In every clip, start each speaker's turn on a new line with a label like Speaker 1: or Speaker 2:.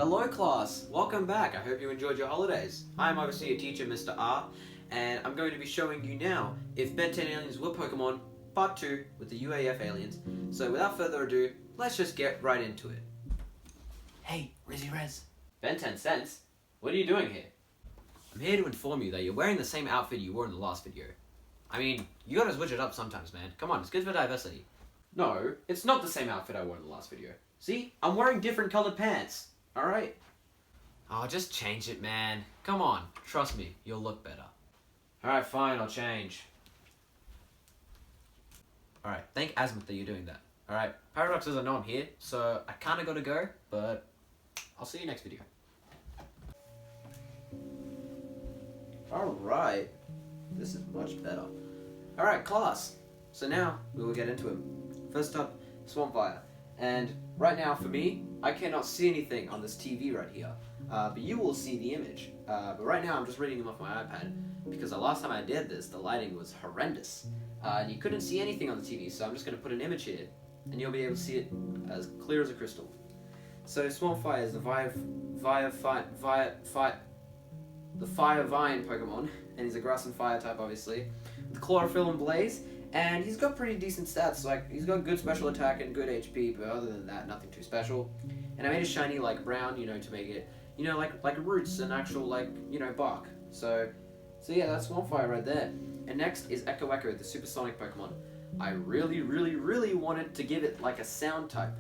Speaker 1: Hello class, welcome back. I hope you enjoyed your holidays. I'm obviously your teacher, Mr. R, and I'm going to be showing you now if Ben 10 aliens were Pokemon, part 2 with the UAF aliens. So without further ado, let's just get right into it. Hey, Rizzy Rez. Ben 10 cents? What are you doing here? I'm here to inform you that you're wearing the same outfit you wore in the last video. I mean, you gotta switch it up sometimes, man. Come on, it's good for diversity. No, it's not the same outfit I wore in the last video. See? I'm wearing different colored pants. Alright? Oh, just change it, man. Come on. Trust me, you'll look better. Alright, fine, I'll change. Alright, thank Azimuth that you're doing that. Alright, Paradox doesn't know I'm here, so I kinda gotta go, but I'll see you next video. Alright, this is much better. Alright, class. So now, we will get into it. First up, Swampfire. And right now, for me, I cannot see anything on this TV right here. But you will see the image. But right now, I'm just reading them off my iPad. Because the last time I did this, the lighting was horrendous. And you couldn't see anything on the TV, so I'm just going to put an image here. And you'll be able to see it as clear as a crystal. So Swampfire is the Fire Vine Pokemon. And he's a Grass and Fire type, obviously. The Chlorophyll and Blaze. And he's got pretty decent stats, like, he's got good special attack and good HP, but other than that, nothing too special. And I made it shiny like brown, you know, to make it, you know, like roots and actual, like, you know, bark. So yeah, that's Swampfire right there. And next is Echo, the supersonic Pokemon. I really wanted to give it, like, a sound type.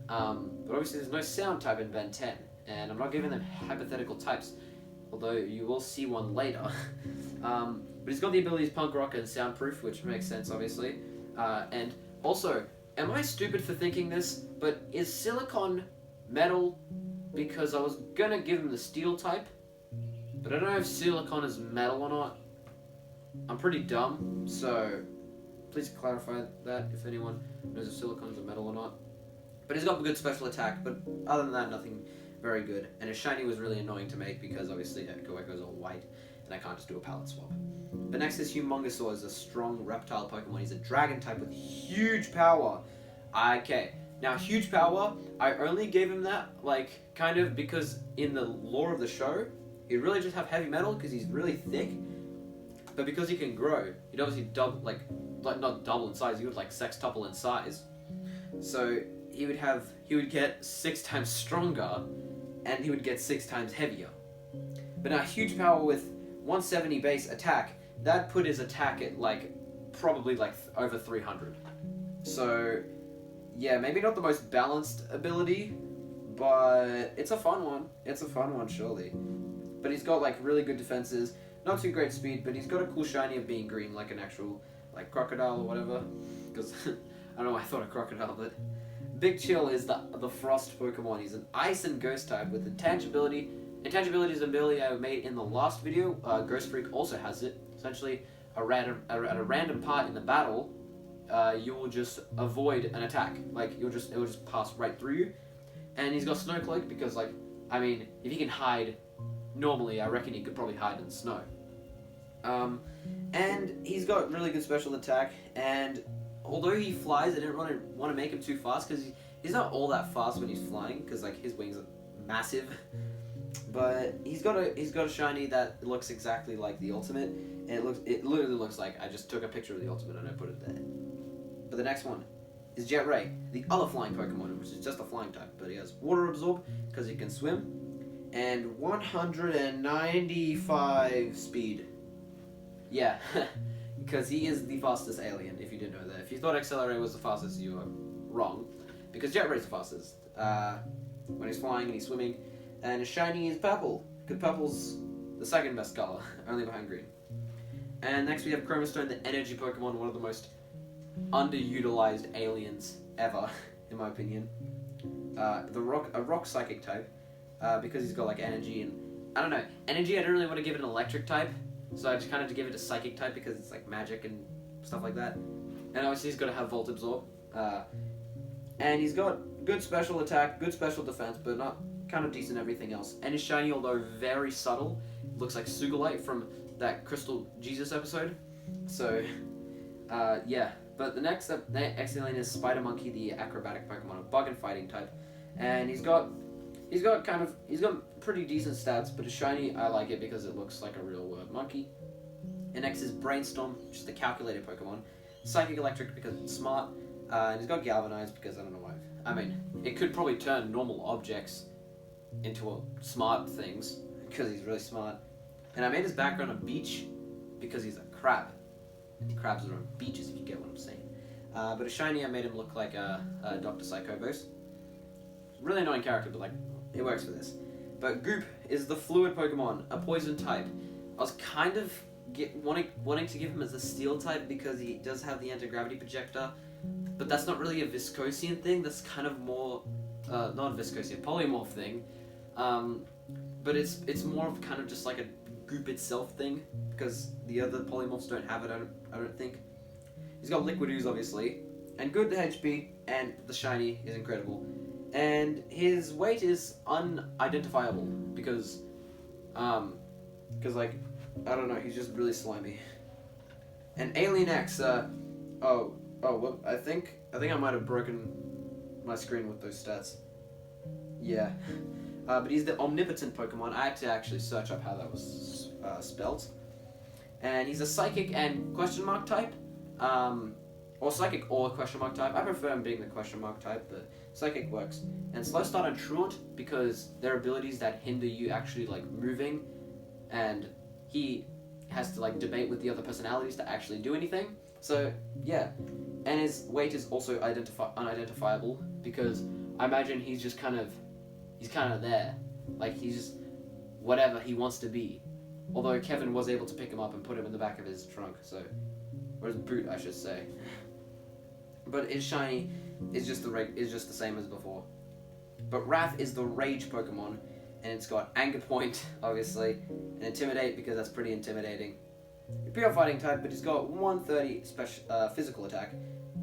Speaker 1: But obviously there's no sound type in Ben 10, and I'm not giving them hypothetical types, although you will see one later. But he's got the abilities Punk Rock and Soundproof, which makes sense, obviously. And also, am I stupid for thinking this, but is Silicon metal? Because I was gonna give him the Steel type, but I don't know if Silicon is metal or not. I'm pretty dumb, so please clarify that if anyone knows if Silicon is a metal or not. But he's got good special attack, but other than that, nothing very good. And his shiny was really annoying to make because obviously Echo is all white, and I can't just do a palette swap. But next is Humungousaur, is a strong reptile Pokemon. He's a dragon type with huge power. Okay, now huge power, I only gave him that, like, kind of because in the lore of the show, he'd really just have heavy metal because he's really thick. But because he can grow, he'd obviously double, like not double in size, he would like sextuple in size. So he would get 6 times stronger, and he would get 6 times heavier. But now huge power with 170 base attack, that put his attack at like probably like over 300. So yeah, maybe not the most balanced ability, but it's a fun one. It's a fun one, surely. But he's got like really good defenses, not too great speed, but he's got a cool shiny of being green, like an actual like crocodile or whatever. Because I don't know why I thought of crocodile, but Big Chill is the frost Pokemon. He's an ice and ghost type with intangibility. Intangibility is an ability I made in the last video. Ghost Freak also has it. Essentially, at a random part in the battle, you will just avoid an attack. Like it will just pass right through you. And he's got Snow Cloak because, like, I mean, if he can hide, normally I reckon he could probably hide in the snow. And he's got really good special attack. And although he flies, I didn't want to make him too fast because he's not all that fast when he's flying because like his wings are massive. But he's got a shiny that looks exactly like the ultimate, and it literally looks like I just took a picture of the ultimate and I put it there. But the next one is Juryrigg, the other flying Pokemon, which is just a flying type, but he has Water Absorb because he can swim, and 195 speed. Yeah, because he is the fastest alien. If you didn't know that, if you thought Accelerator was the fastest, you were wrong, because Juryrig's the fastest when he's flying and he's swimming. And his shiny is purple, because purple's the second best color, only behind green. And next we have Chromastone, the energy Pokemon, one of the most underutilized aliens ever, in my opinion. A rock psychic type, because he's got like energy and, I don't know, energy I don't really want to give it an electric type, so I just kind of give it a psychic type because it's like magic and stuff like that. And obviously he's got to have Volt Absorb. And he's got good special attack, good special defense, but not kind of decent everything else. And his shiny, although very subtle, looks like Sugalite from that Crystal Jesus episode. So, yeah. But the next alien is Spidermonkey, the acrobatic Pokemon, a bug and fighting type. And he's got he's got pretty decent stats, but a shiny, I like it because it looks like a real world monkey. And next is Brainstorm, which is the calculated Pokemon. Psychic Electric because it's smart, and he's got Galvanized because I don't know why. I mean, it could probably turn normal objects into smart things because he's really smart. And I made his background a beach because he's a crab. And crabs are on beaches, if you get what I'm saying. But a shiny, I made him look like a Dr. Psychobos. Really annoying character, but like, it works for this. But Goop is the fluid Pokemon, a poison type. I was kind of wanting to give him as a steel type because he does have the anti-gravity projector, but that's not really a Viscosian thing. That's kind of more, not a Viscosian, polymorph thing. But it's more of kind of just like a Goop itself thing because the other polymorphs don't have it. I don't think. He's got Liquid Ooze, obviously, and good HP, and the shiny is incredible. And his weight is unidentifiable because like, I don't know, he's just really slimy. And Alien X, well, I think I might have broken my screen with those stats. Yeah. But he's the omnipotent Pokemon. I had to actually search up how that was spelled. And he's a Psychic and question mark type. Or Psychic or question mark type. I prefer him being the question mark type, but Psychic works. And Slow Start and Truant because they're abilities that hinder you actually like moving, and he has to like debate with the other personalities to actually do anything. So yeah, and his weight is also unidentifiable because I imagine he's kind of there, like he's just whatever he wants to be. Although Kevin was able to pick him up and put him in the back of his trunk, so or his boot, I should say. But his shiny is just the same as before. But Rath is the Rage Pokemon, and it's got Anger Point, obviously, and Intimidate because that's pretty intimidating. Pure Fighting type, but he's got 130 physical attack,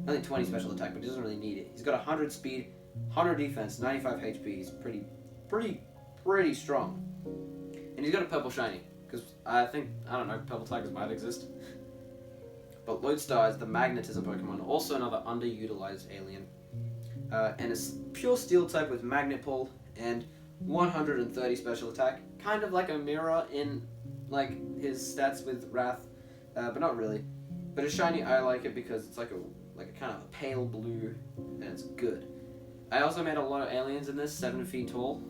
Speaker 1: only 20 special attack, but he doesn't really need it. He's got 100 speed, 100 defense, 95 HP. He's pretty strong. And he's got a purple shiny, because I don't know, purple tigers might exist. But Lodestar is the magnetism Pokemon, also another underutilized alien. And it's pure steel type with magnet pull and 130 special attack, kind of like a mirror in like his stats with Rath, but not really. But a shiny, I like it because it's like a kind of a pale blue, and it's good. I also made a lot of aliens in this, 7 feet tall,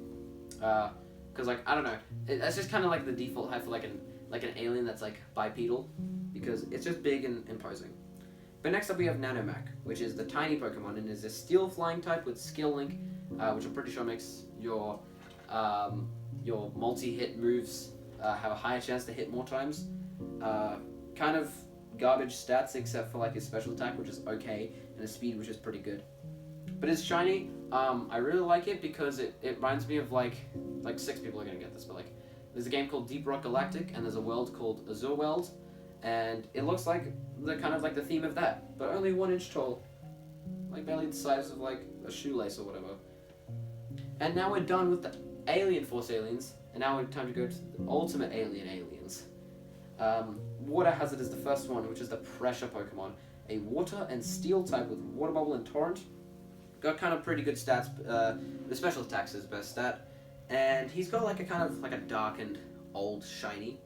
Speaker 1: because like I don't know, that's just kind of like the default height for like an alien that's like bipedal, because it's just big and imposing. But next up we have Nanomech, which is the tiny Pokemon, and is a steel flying type with Skill Link, which I'm pretty sure makes your multi-hit moves have a higher chance to hit more times. Kind of garbage stats except for like his special attack, which is okay, and his speed, which is pretty good. But his shiny, I really like it because it reminds me of like 6 people are gonna get this, but like there's a game called Deep Rock Galactic, and there's a world called Azure World, and it looks like the kind of like the theme of that, but only 1 inch tall, like barely the size of like a shoelace or whatever. And now we're done with the Alien Force aliens, and now it's time to go to the Ultimate aliens. Water Hazard is the first one, which is the Pressure Pokemon, a water and steel type with Water Bubble and Torrent. Got kind of pretty good stats. The special attack's his best stat, and he's got like a kind of like a darkened old shiny.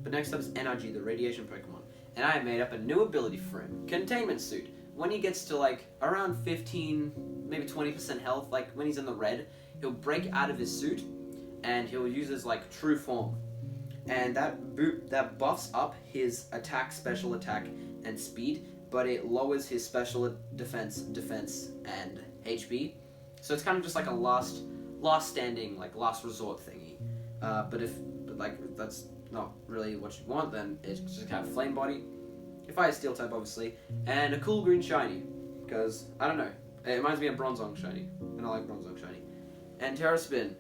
Speaker 1: But next up is NRG, the Radiation Pokemon, and I made up a new ability for him, Containment Suit. When he gets to like around 15, maybe 20% health, like when he's in the red, he'll break out of his suit, and he'll use his like true form, and that buffs up his attack, special attack, and speed, but it lowers his special defense, and HP. So it's kind of just like a last standing, like last resort thingy. But like that's not really what you want, then it's just kind of flame body. If I had steel type, obviously, and a cool green shiny, because I don't know, it reminds me of Bronzong shiny, and I like Bronzong shiny. And Terraspin,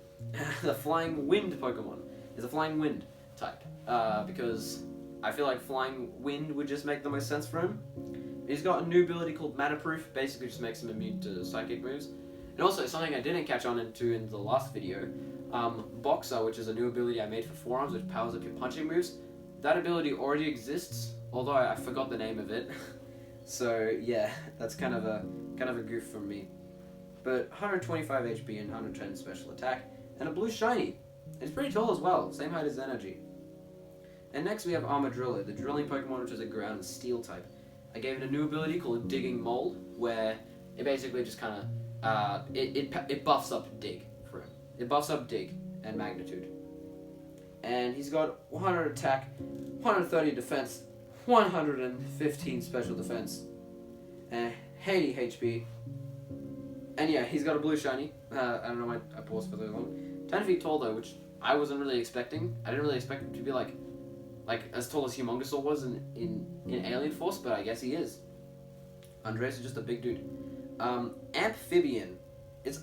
Speaker 1: the Flying Wind Pokemon, is a Flying Wind type, because I feel like Flying Wind would just make the most sense for him. He's got a new ability called Mana Proof, basically just makes him immune to psychic moves. And also, something I didn't catch on into in the last video, Boxer, which is a new ability I made for forearms, which powers up your punching moves. That ability already exists, although I forgot the name of it. So yeah, that's kind of a goof from me. but 125 HP and 110 special attack, and a blue shiny. It's pretty tall as well, same height as Energy. And next we have Armodrillo, the drilling Pokemon, which is a ground and steel type. I gave it a new ability called Digging Mole, where it basically just kind of it buffs up Dig for him. It buffs up Dig and Magnitude. And he's got 100 attack, 130 defense, 115 special defense, and 80 HP. And yeah, he's got a blue shiny. I don't know why I paused for so long. 10 feet tall though, which I wasn't really expecting. I didn't really expect him to be like as tall as Humungousaur was in Alien Force, but I guess he is. Andreas is just a big dude. Amphibian.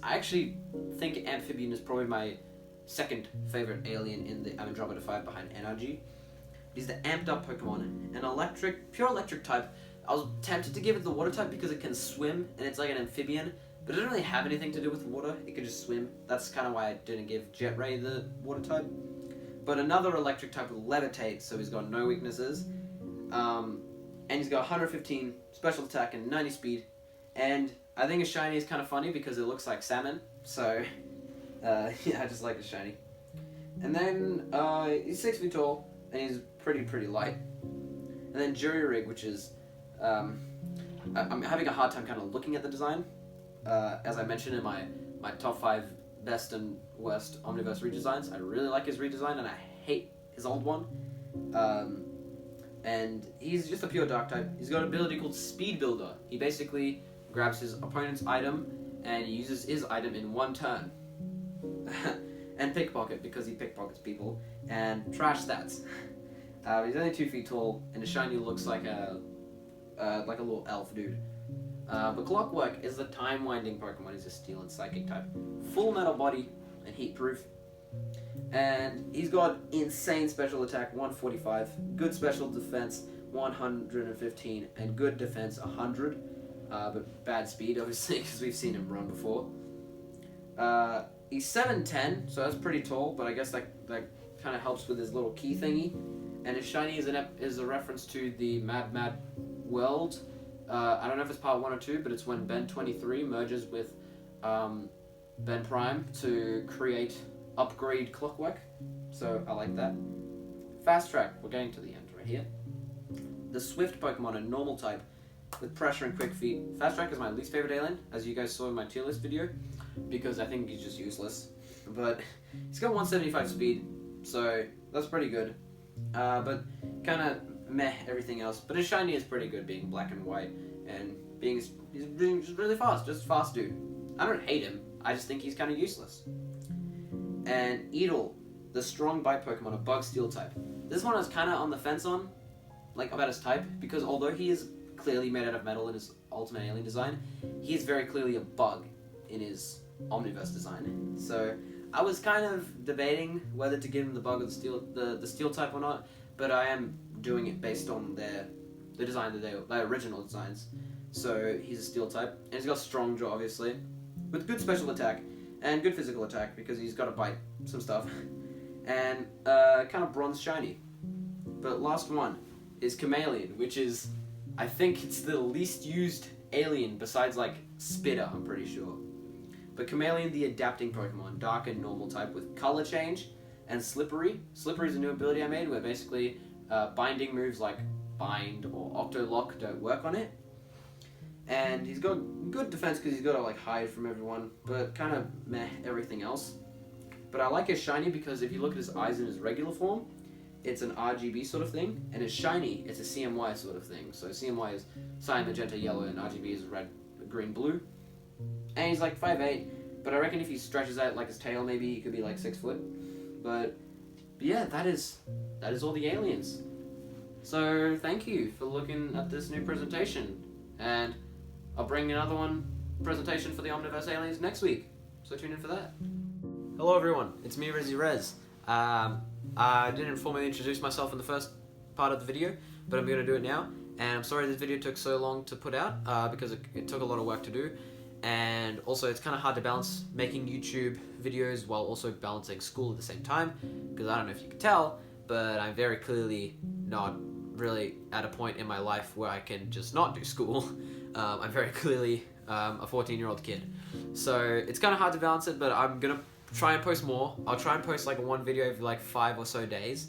Speaker 1: I actually think Amphibian is probably my second favorite alien in the Andromeda 5 behind Energy. He's the amped up Pokemon, an pure electric type. I was tempted to give it the water type because it can swim and it's like an amphibian, but it doesn't really have anything to do with water. It can just swim. That's kind of why I didn't give Jet Ray the water type. But another electric type will levitate, so he's got no weaknesses. And he's got 115 special attack and 90 speed. And I think his shiny is kind of funny because it looks like salmon. So, yeah, I just like his shiny. And then he's 6 feet tall and he's pretty light. And then Juryrigg, which is I'm having a hard time kind of looking at the design. As I mentioned in my top 5 best and worst Omniverse redesigns, I really like his redesign and I hate his old one. And he's just a pure dark type. He's got an ability called Speed Builder. He basically grabs his opponent's item and he uses his item in one turn. And pickpocket, because he pickpockets people, and trash stats. He's only 2 feet tall, and his shiny looks like a little elf dude. But Clockwork is the time-winding Pokemon. He's a steel and psychic type. Full metal body and heat proof. And he's got insane special attack, 145, good special defense, 115, and good defense, 100. But bad speed, obviously, because we've seen him run before. He's 7'10", so that's pretty tall, but I guess that kind of helps with his little key thingy. And his shiny is a reference to the Mad World. I don't know if it's part 1 or 2, but it's when Ben 23 merges with Ben Prime to create upgrade Clockwork. So I like that. Fasttrack, we're getting to the end right here. The Swift Pokemon, a normal type with pressure and quick feet. Fasttrack is my least favorite alien, as you guys saw in my tier list video, because I think he's just useless. But he's got 175 speed, so that's pretty good. But kind of meh everything else. But his shiny is pretty good, being black and white, and he's just really fast, just fast dude. I don't hate him, I just think he's kind of useless. And Eatle, the strong bite Pokemon, a bug steel type. This one I was kind of on the fence on, about his type, because although he is clearly made out of metal in his Ultimate Alien design, he is very clearly a bug in his Omniverse design. So I was kind of debating whether to give him the bug or the steel type or not, but I am doing it based on their original designs. So he's a steel type, and he's got strong jaw, obviously, with good special attack and good physical attack because he's got to bite some stuff, and kind of bronze shiny. But last one is Chamalien, which is, I think it's the least used alien besides Spitter, I'm pretty sure. But Chamalien, the adapting Pokemon, dark and normal type with color change and Slippery. Slippery is a new ability I made where basically binding moves like Bind or Octolock don't work on it. And he's got good defense because he's got to hide from everyone, but kind of meh everything else. But I like his shiny because if you look at his eyes in his regular form, it's an RGB sort of thing, and his shiny, it's a CMY sort of thing. So CMY is cyan, magenta, yellow, and RGB is red, green, blue. And he's 5'8", but I reckon if he stretches out his tail, maybe he could be 6 foot. But yeah, that is all the aliens. So thank you for looking at this new presentation, and I'll bring another presentation for the Omniverse aliens next week. So tune in for that. Hello everyone, it's me, Rez. I didn't formally introduce myself in the first part of the video, but I'm going to do it now. And I'm sorry this video took so long to put out because it took a lot of work to do. And also it's kind of hard to balance making YouTube videos while also balancing school at the same time, because I don't know if you can tell, but I'm very clearly not really at a point in my life where I can just not do school. I'm very clearly a 14-year-old kid. So it's kind of hard to balance it, but I'm gonna try and post more. I'll try and post like one video every like 5 or so days.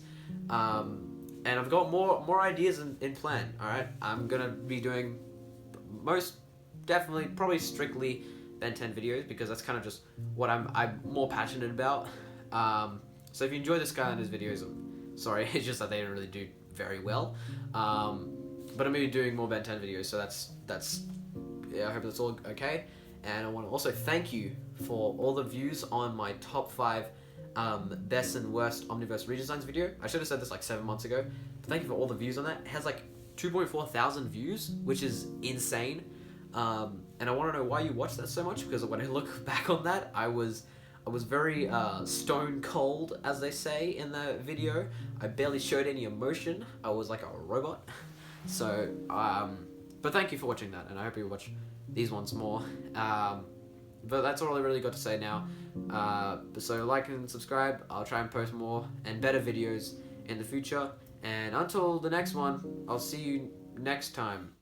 Speaker 1: And I've got more ideas in plan. All right, I'm gonna be doing probably strictly Ben 10 videos, because that's kind of just what I'm more passionate about. So if you enjoy this Skylanders videos, sorry, it's just that they don't really do very well. But I'm gonna be doing more Ben 10 videos, so that's yeah, I hope that's all okay. And I want to also thank you for all the views on my top 5 best and worst Omniverse redesigns video. I should have said this like 7 months ago. But thank you for all the views on that. It has like 2.4 thousand views, which is insane. And I want to know why you watched that so much, because when I look back on that, I was very stone cold, as they say in the video. I barely showed any emotion. I was like a robot. So, but thank you for watching that, and I hope you watch these ones more. But that's all I really got to say now. So like and subscribe. I'll try and post more and better videos in the future. And until the next one, I'll see you next time.